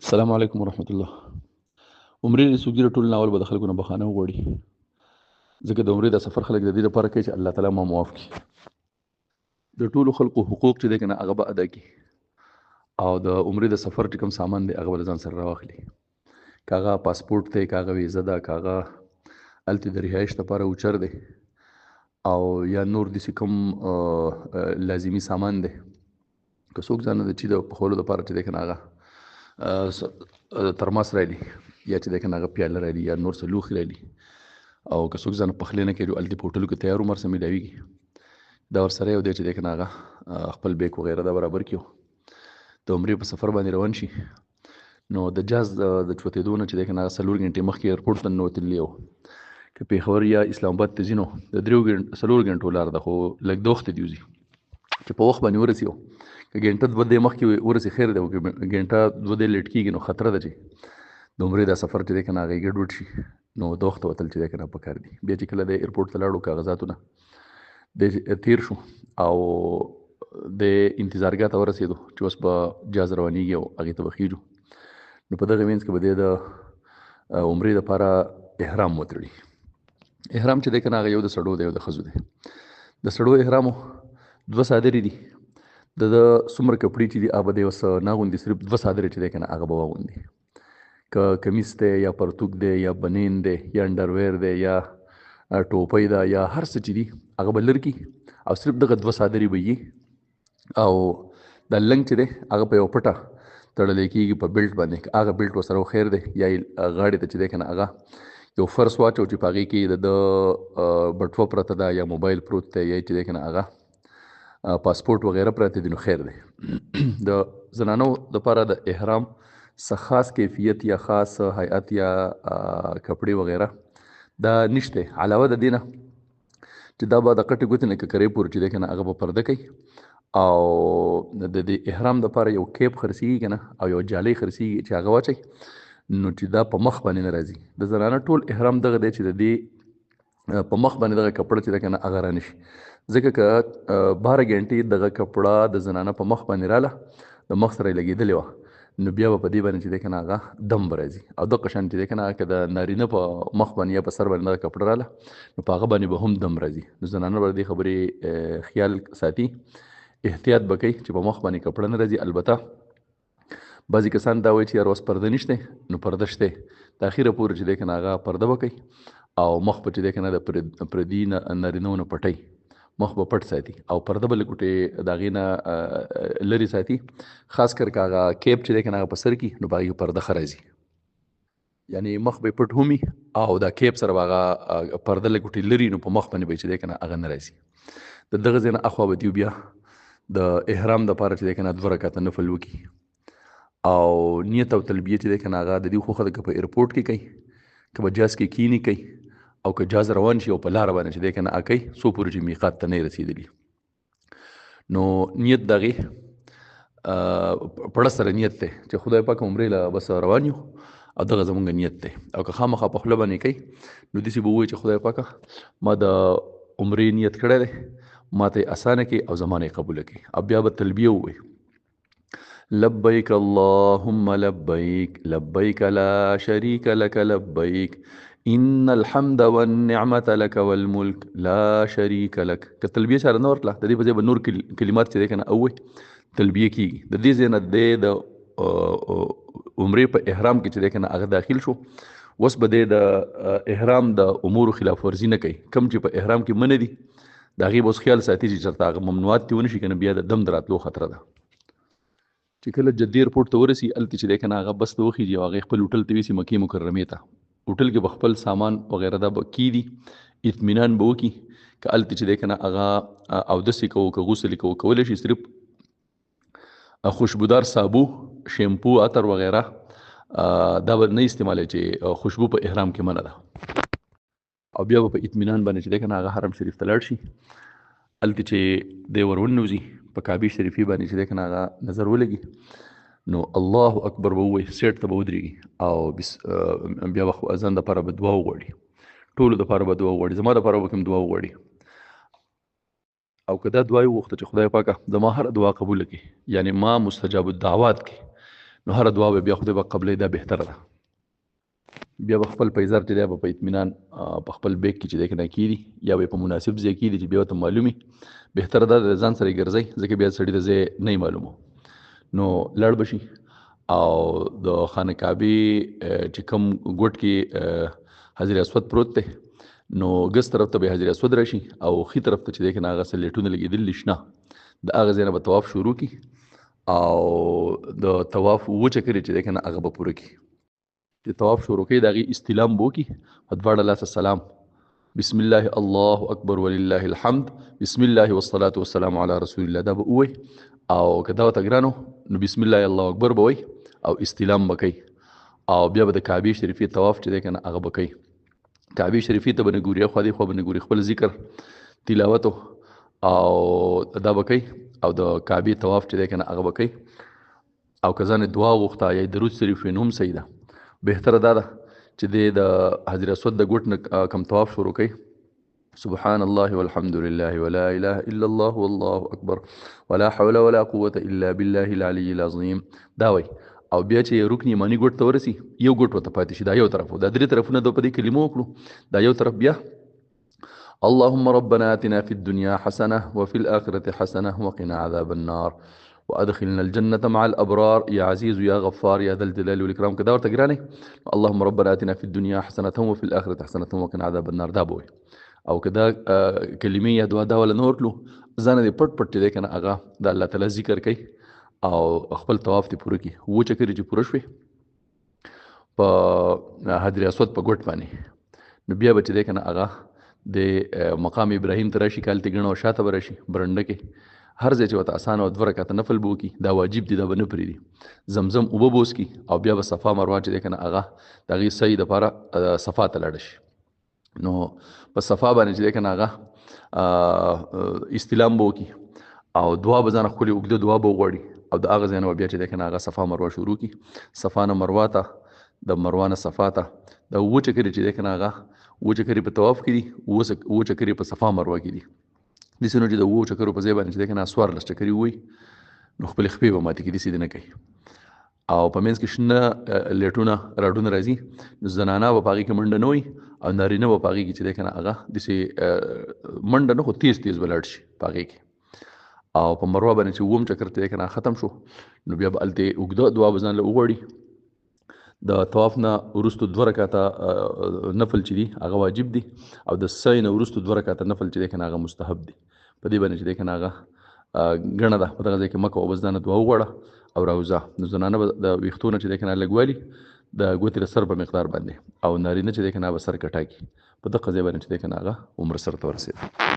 السلام علیکم ورحمت الله. عمرې رسوګي ټول ناول به د خلکو نه بخانه وغواړي، ځکه د عمرې د سفر خلک د دې لپاره کوي چې الله تعالی ما معاف کړي. د ټولو خلکو حقوق چې دی که نه هغه به ادا کړي، او د عمرې د سفر چې کوم سامان دی هغه به له ځان سره راواخلي، که هغه پاسپورټ دی، که هغه ویزه ده، که هغه هلته د رهایش لپاره اوچر دی، او یا نور داسې کوم لازمي سامان دی. که څوک ځان د چي د پخولو لپاره چې دی که نه هغه ترماس رالی، یا چې دی که نه هغه پیاله رالی، یا نور څه لوښي رالی، او که څوک ځان پخلی نه کوي هلته په هوټلو کې تیار عمر سره میلاویږي، دا ورسره یو دی چې دی که نه هغه خپل بیک وغیره دا برابر کړي، د عمرې په سفر باندې روان شي. نو د جهاز د چوتېدو نه چې دی که نه هغه 4 ګنټې مخکې ایرپورټ ته ننوتلي وو، که پېښور یا اسلام آباد ته ځي نو د 4 ګنټو لار ده، خو لږ د وخته دې وځي چې په وخت باندې ورسي. که ګنټه 2 دې مخکې ورسي خیر دی، که ګنټه 2 دې لیټ کېږي نو خطره ده چې د عمرې دا سفر چې دی که نه هغه یې ګډوډ شي. نو د وخته وتل چې دی که نه پکار دي. بیا چې کله د ایرپورټ ته لاړو کاغذاتونه د تیر شو او د انتظارګاه ته ورسېدو چې اوس به جهاز روانېږي او هغې ته به خېږو، نو په دغه منځ کې به دی د عمرې دپاره احرام وتړي. احرام چې دی که نه هغه یو د سړو دی یو د ښځو دی. د سړو احرامو 2 صادرې دي، د څومره کپړې چې دي هغه به دی اوس نه اغوندي، صرف 2 صادرې چې دی که نه هغه به واغوندي، که کمیس دی یا پرتوګ دی یا بنین دی یا انډرویر دی یا ټوپۍ ده یا هر څه چې دي هغه به لر کړي، او صرف دغه 2 صادرې به وي، او دا لنګ چې دی هغه په یو پټه تړلی کېږي په بیلټ باندې، که هغه بیلټ ورسره خیر دی، یا غاړې ته چې دی که نه هغه یو فرس واچو چې په هغې کې د بټوه پرته ده یا موبایل پروت دی یا چې دی که نه هغه پاسپورټ وغیره پراته دي، نو خیر دی. د زنانو دپاره د احرام څه خاص کیفیت یا خاص هیئت یا کپړې وغیره دا نشته، علاوه د دې نه چې دا به د قټې ګوتې نه ککرې پورې چې دی که نه هغه به پرده کوي، او د دې احرام دپاره یو کیپ خرڅېږي که نه، او یو جالۍ خرڅېږي چې هغه واچئ، نو چې دا په مخ باندې نه راځي. د زنانه ټول احرام دغه دی چې د دې په مخ باندې دغه کپړه چې دی که نه هغه رانشي، ځکه که 12 ګنټې دغه کپړه د زنانه په مخ باندې راله، د مخ سره یې لګېدلې وه، نو بیا به په دې باندې چې دی که نه هغه دم به راځي. او دغه شان چې دی که نه که د نارینه په مخ باندې یا په سر باندې دغه کپړه راله، نو په هغه باندې به هم دم راځي. نو زنانه به د دې خبرې خیال ساتي، احتیاط به کوي چې په مخ باندې کپړه نه راځي. البته بعضې کسان دا وایي چې یار اوس پرده نشته، نو پرده شته، د اخره پورې چې دی که نه هغه پرده به کوي، او مخ به چې دی که نه د پردي نارینهو نه پټی، مخ به پټ ساتي، او پرده به لګوټې د هغې نه لرې ساتي، خاص کر که هغه کیپ چې دی که نه هغه په سر کي، نو په هغې پرده ښه راځي، یعنې مخ به یې پټ همي او دا کیپ سره به هغه پرده لګوټې لري، نو په مخ باندې به چې دی که نه هغه نه راځي. د دغه ځای نه اخوا به دیو بیا د احرام دپاره چې دی که نه 2 رکعته نفل وکړي، او نیت او تلبیه چې دی که نه هغه د دې خوښه ده، که په ایرپورټ کې کوي، که په جهاز کې کینی کوي، او که جهاز روان شي او په لاره باندې چې دی که نه هغه کوي، څو پورې چې میقات ته نه رسېدلي. نو نیت د هغې پړه سره نیت دی چې خدای پاک عمرې له بس روان یو، او دغه زمونږ نیت دی. او که خامخا په خوله باندې کوي، نو داسې به ووایي چې خدای پاکه ما د عمرې نیت کړی دی، ما ته یې اسانه کړي او زما نه یې قبوله کړي. او بیا به تلبیه ووایي، لبیک اللهم لبیک لبیک لا شریک لک لبیک ان الحمد والنعمة لك والملك لا شریک لک. که تلبیه چاره نه ورکړه، د دې په ځای به نور کلمات چې دی که نه اووایي، تلبیه کېږي. د دې ځای نه دی د عمرې په احرام کې چې دی که نه هغه داخل شو، اوس به دی د احرام د امورو خلاف ورزي نه کوي، کوم چې په احرام کې منع دي د هغې به اوس خیال ساتي چې چېرته هغه ممنوعات دې ونه شي، که نه بیا د دم د راتلو خطره ده. چې کله جدې ایرپورټ ته ورسي، هلته چې دی که نه هغه بس ته وخېږي، او هغې خپل هوټل ته یوسي مکې مکرمې ته. هوټل کې به خپل سامان وغیره دا به کېږدي، اطمینان به وکړي، که هلته چې دی که نه هغه اودس یې کوو، که غسل یې کوو، کولی شي صرف خوشبودار صابو، شیمپو، عطر وغیره دا به نه استعمالوي، چې خوشبو په احرام کې منع ده. او بیا به په اطمینان باندې چې دی که نه هغه حرم شریف ته لاړ شي، هلته چې دی ور وننوځي، په کعبې شریفې باندې چې دی که نه هغه نظر ولګي، نو الله اکبر به ووایي، سیټ ته به ودرېږي، او بیا به ځان دپاره به دعا وغواړي، ټولو دپاره به دعا وغواړي، زما دپاره به کوم دعا وغواړي. او که دا دعا یې وغوښته چې خدای پاکه زما هره دعا قبوله کړي، یعنې ما مستجاب الدعوات کړي، نو هر دعا به بیا خدای به قبلې، دا بهتره ده. بیا به خپل پیزار چې دی به په اطمینان په خپل بیگ کې چې دی کنه کیدي یا به په مناسب ځای کیدي چې بیا ورته معلومي. بهتره ده د ځان سره یې ګرځئ، ځکه بیا سړي ته ځای نه معلومو. نو لړ بشي او د خانه کعبې چې کوم ګوټ کې حجر اسود پروت دی، نو ګس طرف ته به حجر اسود راشي او خي طرف ته چې دی کنه هغه څه لیټونه لګېدلي شنه، د هغه ځای نه به طواف شروع کی او د طواف اووه چکرې چې دی کنه هغه به پوره کړي. چې طواف شروع کوي د هغې استلام به وکړي، په دواړه لاسه سلام، بسم الله الله اکبر ولله الحمد، بسم الله والصلاة والسلام علی رسول الله، دا به ووایي. او که دا ورته ګران نو بسم الله الله اکبر به وایي او استلام به کوي او بیا به د کعبې شریفې طواف چې دی که نه هغه به کوي. کعبې شریفې ته به نه ګوري، خوا دې خوا به نه ګوري، خپل ذکر تلاوت او دا به کوي او د کعبې طواف چې دی که نه هغه به کوي. او که ځان دعا غوښته یا درود شریف وي نو هم صحیح ده. بهتره دا ده چې دی د حجر اسود د ګوټ نه کم طواف شروع کوي، سبحان الله والحمد لله ولا اله الا الله والله اکبر ولا حول ولا قوة الا بالله العلي العظيم، دا وای. او بیا چې رکن یمانی ګوټ ته ورسي، یو ګوټ ورته پاتې شي، دا یو طرف، دا درې طرفونه د په دې کلمو وکړو، دا یو طرف بیا اللهم ربنا آتنا في الدنيا حسنة وفي الآخرة حسنة وقنا عذاب النار وادخلنا الجنة مع الأبرار يا عزيز يا غفار يا ذا الجلال والإكرام. كذا ورتقراني اللهم ربنا آتنا في الدنيا حسنة وفي الآخرة حسنة وقنا عذاب النار، دا بوي. او كذا كلمې یا دعا دا ولا نور کلو ځان دې پټ پټ دی کنه هغه د الله تعالی ذکر کوي او خپل طواف ته پوره کی. و چکرې چې پوره شوي په حجر اسود په ګوټ باندې، نو بیا به چې دی کنه هغه د مقام ابراهیم ته راشي، کال ته ګڼه او شاته به راشي برنډه کې، هر ځای چې ورته اسانه او دوه رکعته نفل به وکړي، دا واجب دي، دا به نه پرېږدي. زمزم اوبه به وڅښي او بیا به صفا مروه چې دی که نه هغه د هغې سعی دپاره صفا ته لاړه شي. نو په صفا باندې چې دی که نه هغه استلام به وکړي او دعا به ځانه ښکلې اوږده دعا به وغواړي او د هغه ځای نه به بیا چې دی که نه هغه صفا مروه شروع کړي. صفا نه مروه ته، د مروه نه صفا ته، د اووه چکرې چې دی که نه هغه اووه چکرې په طواف کې دي، اووه چکرې په صفا مروه کې دي. داسې نو چې د اووه چکرو په ځای باندې چې دی که نه 14 چکرې ووایي نو خپلې خپې به ماتې کړي، داسې دې نه کوي. او په منځ کې شنه لیټونه راډونه راځي، نو زنانه به په هغې کې منډه نه وي او نارینه به په هغې کې چې دی که نه هغه داسې منډه نه خو تیز تیز به لاړ شي په هغې کې. او په مروه باندې چې اووم چکر ته دی که نه ختم شو، نو بیا به هلته اوږده دعا به ځان له وغواړي. د طواف نه وروستو 2 رکعاته نفل چې دي هغه واجب دي او د سعی نه وروستو 2 رکعاته نفل چې دی که نه هغه مستحب دي. په دې باندې چې دی که نه هغه ګڼه ده، په دغه ځای کې مه کوه، بس ځانه دعا وغواړه او راوځه. نو زنانه به د ویښتو نه چې دی که نه لږ والي د ګوتې د سر په مقدار باندې، او نارینه چې دی که نه به سر کټا کړي. په دغه ځای باندې چې دی که نه هغه عمره سر ته ورسېده.